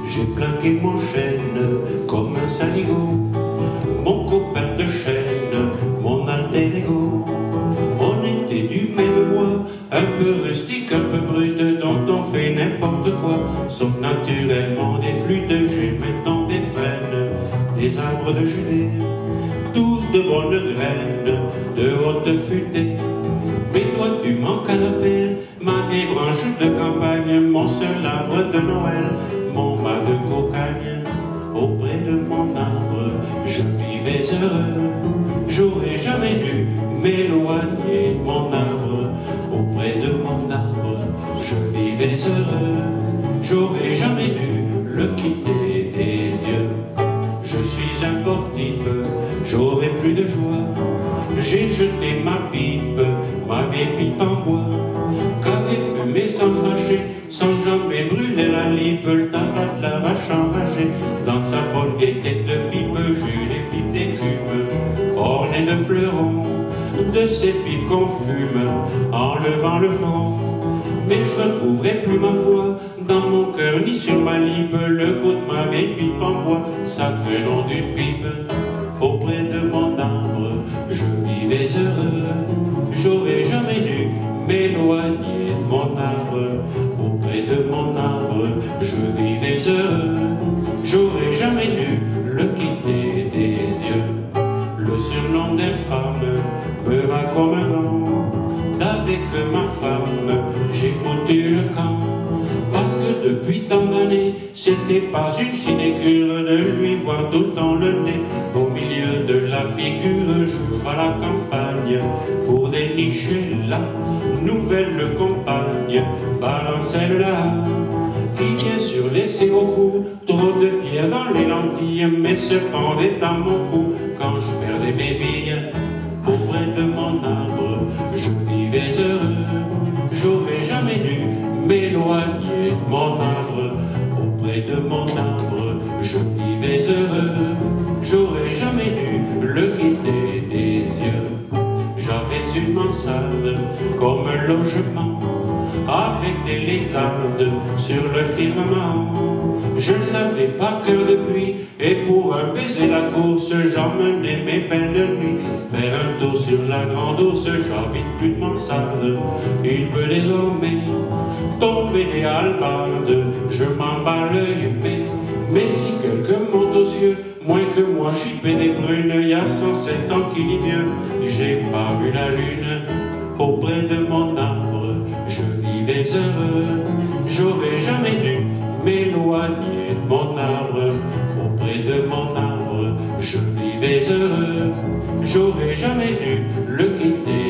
J'ai plaqué mon chêne comme un saligo, mon copain de chêne, mon alter ego. On était du même bois, un peu rustique, un peu brut, dont on fait n'importe quoi, sauf naturellement des flûtes. J'ai maintenant des frênes, des arbres de Judée, tous de bonnes graines, de haute futée. Mais toi tu manques à l'appel, ma vieille branche de campagne, mon seul arbre de Noël, mon mât de cocagne. Auprès de mon arbre, je vivais heureux, j'aurais jamais dû m'éloigner de mon arbre. Auprès de mon arbre, je vivais heureux, j'aurais jamais dû le quitter des yeux. Je suis un portique, j'aurais plus de joie, j'ai jeté ma pipe, ma vieille pipe en bois, qu'avait fumé sans se fâcher, sans jamais brûler la lippe, le tabac de la vache enragée. Dans sa bonne vieille tête de pipe, j'ai les fibres d'écume, ornées de fleurons, de ces pipes qu'on fume, en levant le front. Mais je retrouverai plus ma foi dans mon cœur ni sur ma lippe, le goût de ma vieille pipe en bois, sacré nom d'une pipe. Auprès de mon arbre, je vivais heureux, j'aurais jamais dû m'éloigner de mon arbre. Auprès de mon arbre, je vivais heureux, j'aurais jamais dû le quitter des yeux. Le surnom d'infâme me va comme un nom, d'avec ma femme, j'ai foutu le camp. Parce que depuis tant d'années, c'était pas une sinécure de lui voir tout le temps le nez au milieu de la figure. Je vais à la campagne pour dénicher la nouvelle compagne, balancelle-là, qui bien sûr laissait au cou trop de pierres dans les lentilles, mais se pendait à mon cou quand je perdais mes billes. Auprès de mon arbre, je vivais heureux, j'aurais jamais dû m'éloigner de mon arbre. Auprès de mon arbre, je vivais heureux, j'aurais jamais dû le quitter des yeux. J'avais une mansarde comme un logement, avec des lézardes sur le firmament. Je le savais par cœur depuis, et pour un baiser la course, j'emmenais mes belles de nuit faire un tour sur la grande ours. J'habite plus de mansarde, il peut désormais tomber des hallebardes. Je m'en bats l'œil, mais si quelqu'un monte aux cieux, moins que moi j'y paie des brunes. Il y a 107 ans qu'il est vieux, j'ai pas vu la lune. Auprès de mon arbre, je vivais heureux, j'aurais jamais dû m'éloigner de mon arbre. Auprès de mon arbre, je vivais heureux, j'aurais jamais dû le quitter